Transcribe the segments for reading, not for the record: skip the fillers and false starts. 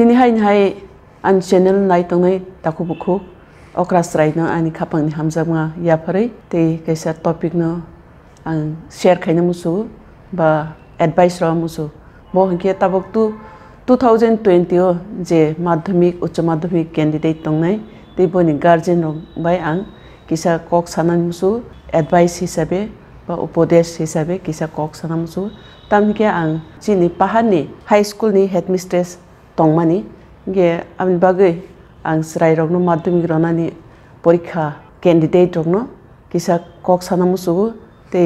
Tini hai an channel nai tongai taku buku okras rai no ani khapang ni hamjama ya phari te kaisa topic no ang share khaina musu ba advice ra musu bo hingke tabok tu 2020 o je madhyamik uच्च madhyamik candidate tongnai te boni guardian rok bai ang kisa kok sanan musu advice hisabe ba upodesh hisabe kisa kok sanan musu tamke ang chini pahani high school ni headmistress tongmani ge ami bagai ang srai rokno madhyamik ronani porikha candidate rokno kisa kok sana musugu te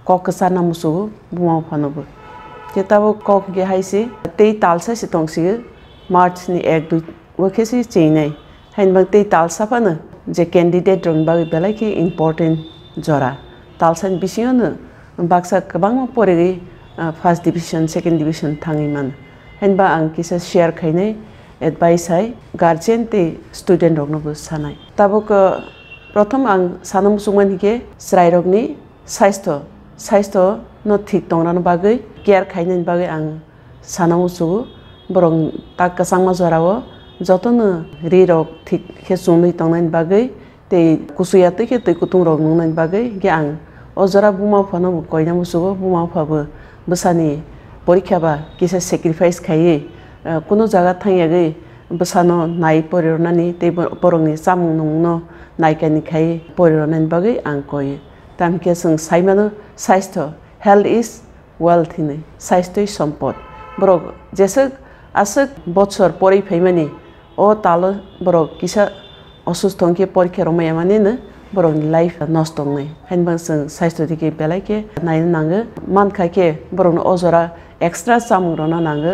kok sana musugu buma phanobu ke tabo kok ge haisi te talsa si tongsi march ni 1-2 wakesi cheinai hain bang te talsa pana je candidate rong bagai belai ki important jora talsan bision baksa kabang poregi first division second division thangiman henba ang kisa share khainai advice hai guardian te student rok no bu sanai tabok prothom ang sanam sungman hike srai rok ni saistho no thik tongra no bagai care khainai bagai ang sanam sugu borong tak kasangma jorao joton ri rok thik khe sungni tongnai bagai te kusuya te ke te kutung rok nungnai bagai ge ang ojora buma phano koina musugo buma phabu busani porikha ba kisa sacrifice khaiye kuno jaga thangyagai busano nai porirnani te porongni samung nungno naikani khai porirnani bagai angkoi tamke sung saimano saistho health is wealth ni saistho sampod borok jesak asak bochor pori phaimani o talo borok kisa osustongke porikha romaya mane na borok life nostongnai hanbang sung saistho dike belaike nai nang man khake borok ojora extra samung rona nang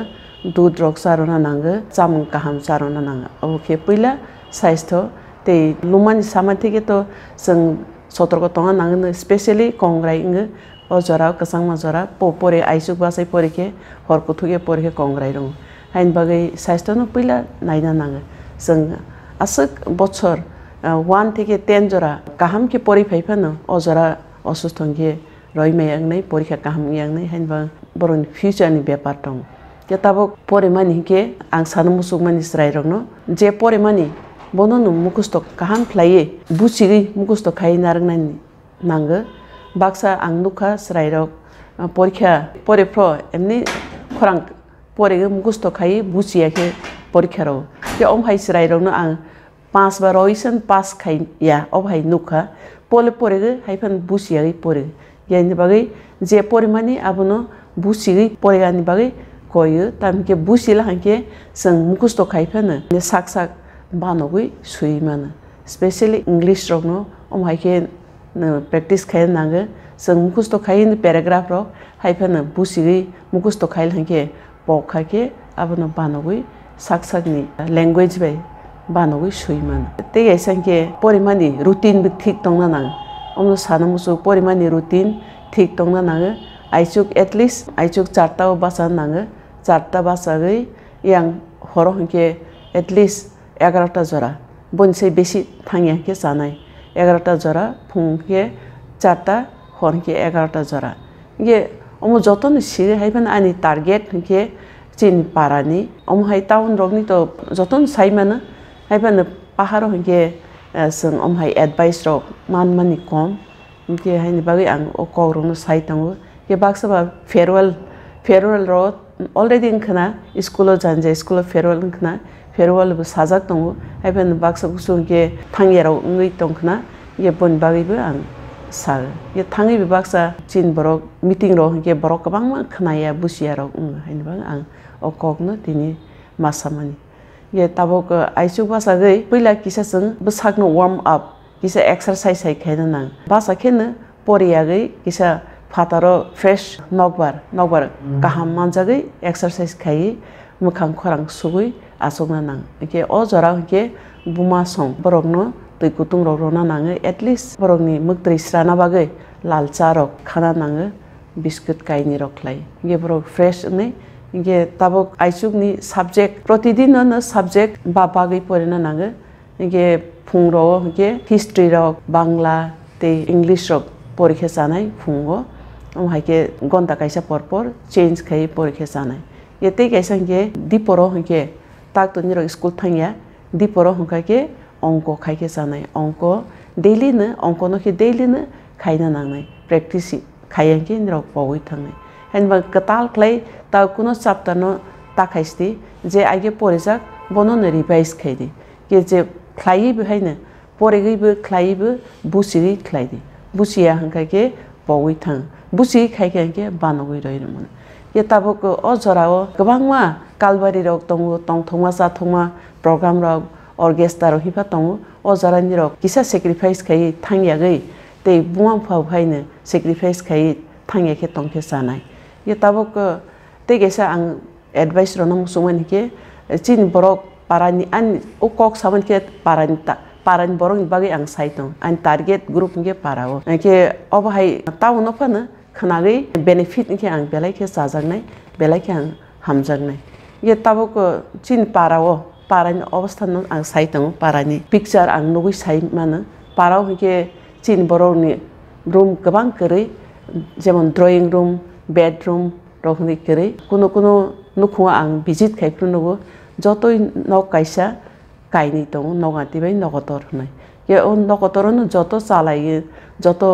दूध रक सारोना नांग चामung kaham sarona nang oke pila saistho te lumani samati ke to sung sotorko tonga nang especially kongrai ing ojora kasang majora popore aisuk basai porike horkuthuge porike kongrai rong hain bagai saistho no pila naina nang sung asuk bochor 1 থেকে 10 jora kaham ke pori phaipano ojora osustongge roimai angnai porikha kaham yangnai hain ba boron future ni bepar tong ke tabok pore mani ke ang sanam musuk mani srai rokno je pore mani bonono mukusto kaham phlaiye buchigi mukusto khai narngnai nang baksa ang nukha srai rok porikha pore pro emni khorang pore ge mukusto khai buchiya ke porikha ro ke hai srai rokno ang 5 bar oisan pass khai ya hai nukha pore ge haifan buchiya ge pore yani bagai je pore mani abono buchigi pore gani bagai koyu tamke busila hanke sung mukusto khaifana ne sak banogui suimana especially english rokno haike practice khain nang sung mukusto khain paragraph ro haifana busigi mukusto khail hanke pokha ke abono banogui sak ni language bai banogui suimana te yasanke porimani routine bi thik tongna nang omno sanamusu porimani routine thik tongna nang aisuk at least aisuk charta basa nang charta basa gai yang horo hingke at least 11 ta jora bonse beshi thangya ke sanai 11 ta jora phungke charta horke 11 ta jora ge omo joton sire haiban ani target hingke chin parani omo hai town rogni to joton saimana haiban paharo hingke sung om hai advice rok mani kom hingke haini bagai ang okorong sai tango ke baksa ba farewell ro already khana school janje school farewell khana farewell bu sajak tongo haben baksa kusung ke thangyaro ngui tongkhana ye bon bagi bu ang sal ye thangi bi baksa chin borok meeting ro ke borok kabang ma khana ya busia ro hain bang ang okokno tini masamani ye tabok aisu basa gai pila kisa sung busakno warm up kisa exercise hai khaina nang basa khena poriya gai kisa fataro fresh nokbar kaham manjagai exercise khai mukhang khorang sugui asogna nang ke o jora ke buma song borokno tui kutung rona nang at least borokni muktri srana bagai lal cha rok khana nang biscuit kaini roklai ge borok fresh ne ge tabok aisuk ni subject protidin no subject ba bagai porena nang ge phungro ge history rok bangla ते English रक परीक्षा जानाय फुंगो हाइके घंटा कैसा पर change खाई परीक्षा जानाय ये ते कैसा के दीपरो हके ताक तो निरो स्कूल थांया दीपरो हका के अंक खाइके जानाय अंक डेली न अंक न के डेली न खाइना नांनाय प्रेक्टिस खाइया के निरो पवै थांनाय हेनबा कताल क्लाय ता कुनो चैप्टर न ताखाइसति जे आगे परेजाक बनो न रिवाइज खाइदि के जे खाइ बेहायनो परेगैबो खाइबो बुसिरि खाइदि बुसिया हंका के पवै थां बुसि खाइके के बानगै रयमोन ये ताबको अजराओ गोबांमा कालबारि रक दंगो तंथमा जाथमा प्रोग्राम रक अर्केस्ट्रा रक हिफा दंगो अजरानि रक किसा सैक्रिफाइस खाइ थांयागै ते बुआम फावहायनो सैक्रिफाइस खाइ थांयाके तंखे जानाय ये ताबको ते गेसा आं एडवाइस रनो मुसुमन के चिन बरक पारानि आन उकक सामन के पारानि बरक बागै आं साइतं आं टारगेट ग्रुप के पाराओ के अबहाय टाउन फनो खनागै बेनिफिट के आं बेलायके जाजागनाय बेलायके आं हामजागनाय ये ताबको चिन पाराओ पारानि अवस्था न आं साइतं पारानि पिक्चार आं नुगै साइ मानो पाराव के चिन बरकनि रूम गोबां करै जेमन ड्रयिं रूम बेडरूम रखनि करै कुनो कुनो नुखुआ आं विजिट खाइफ्रुनगो जतोय नक काइसा काइनि दं नगातिबाय नगतर होनाय ये अन नगतरनो जतो चालायो जतो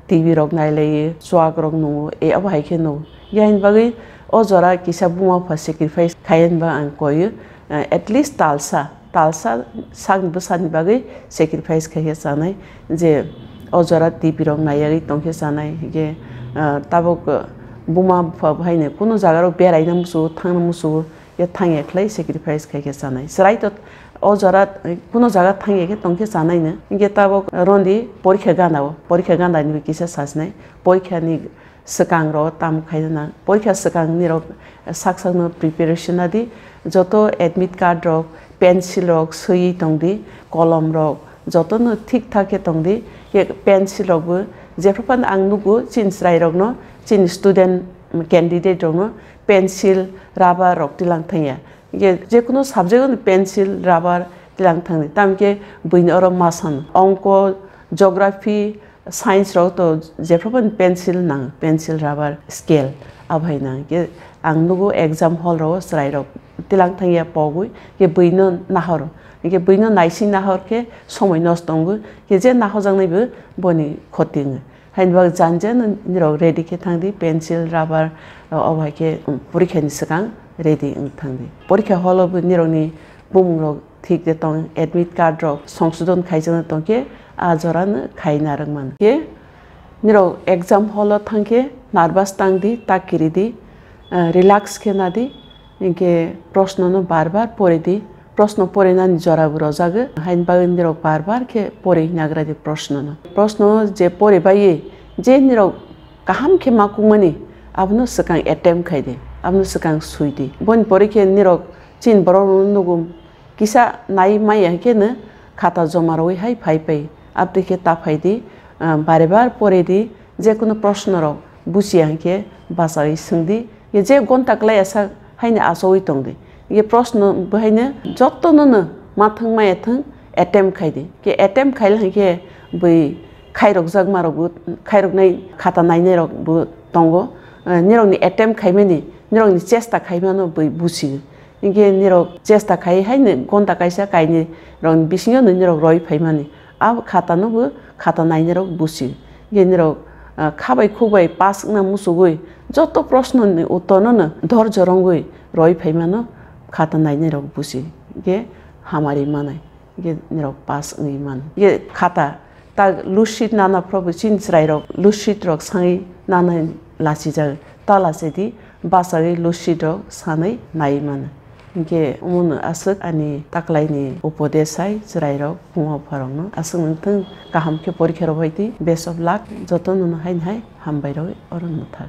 टीवी रक नायलायो स्वाग रक नु ए अब हाइके नु याइन बागै अजरा किसा बुमा फा सैक्रिफाइस खायनबा आं कयो एटलिस्ट तालसा सांग बसानि बागै सैक्रिफाइस खाय जानाय जे अजरा टीवी रक नायगै तंखे जानाय के ताबक बुमा फा भाइनो कुनो जागा रक बेरायनो मुसु थांनो मुसु ये थांयेख्लै सैक्रिफाइस खायके जानाय सरायत अजरा कुनो जागा थांयेके तंखे जानाय न इंगे ताबक रन्दी परीक्षा गानानि किसा सासनाय परीक्षानि सकां र ताम खायना परीक्षा सकांनि रक साकसांनो प्रिपारेशन आदि जतो एडमिट कार्ड रक पेंसिल रक सई तंदी कलम रक जतोनो ठीक ठाके तंदी ये पेंसिल रकबो जेफ्रपान आं नुगो चिनस्राय रक न चिन स्टूडेंट कैंडिडेट रक न पेंसिल राबार रक तिलां थांया ये जेकुनो सब्जेक्ट पेंसिल राबार तिलां थांनि तामके बैनो अर मासान अंक जियोग्राफी साइंस रक तो जेफ्रपान पेंसिल नां पेंसिल राबार स्केल आभायना के आं नुगो एग्जाम हॉल रक स्राय रक तिलां थांया पगै के बैनो नाहर के बैनो नाइसि नाहर के समय नष्ट दंगो के जे नाहजांनायबो बनि खतिङो हाइनबा जानजेन निरक रेडी के थांदी पेंसिल राबार अबहाय के परीक्षानि सिगां रेडी थांदी परीक्षा हॉल निरकनि बुम रक ठीक दे तं एडमिट कार्ड रक संशोधन खायजन तं के आजरानो खायनारमान के निरक एग्जाम हॉल थांके नार्भास तांदी ताकिरिदी रिलैक्स के नादी इनके प्रश्न न बार-बार परेदी प्रश्न परेनानि जराबो रजागो हाइनबा निरक बार-बार के परे नागरादि प्रश्न जे परे बाये जे निरक काहाम के माकुमनि आबनो सकां एटेम्प खायदे आबनो सकां सुइदि बन परीक्षा निरक चिन बरो नुगुम किसा नाइ माया के न खाता जमा रय हाय फाइ आपते के ताफाइदि बार-बार परेदि जे कोनो प्रश्न रक बुसिया के बासाय सोंदि ये जे घंटा क्लाय आसा हायने आसोइ तंदि ये प्रश्न बहायनो जत्तनो माथों मायाथों एटेम्प खायदि के एटेम्प खाइल के बै खायरक जागमारबो खायरकनाय खाता नायनाय रकबो दंगो निरकनि एटेम्प खायमानि निरकनि चेष्टा खायमानो बै बुसि इंगे निरक चेष्टा खाय हायनो घंटा कायसा कायनि रक बिसिङो निरक रय फायमानि आ खातानोबो खाता नायनाय रक बुसि इंगे निरक खाबाय खुबाय पास ना मुसुगै जत्त प्रश्ननि उत्तरनो धैर्य रंगै रय फायमानो खाता नायनाय रक बुसि के हामारि मानाय के निरक पास मान ये खाता ता लुसिट नाना प्रभु चिनस्राय रक लुसिट रक साङै नाना लासि जा ता लासेदि बासागै लुसिट रक सानै नाय मान के उमुन आसक आनि ताक्लायनि उपदेशाय जिराय रक फुङा फारंनो आसक नोंथों गाहाम के परीक्षा रबायदि बेस्ट अफ लाक जतन हाय हामबाय रय अरन मुथा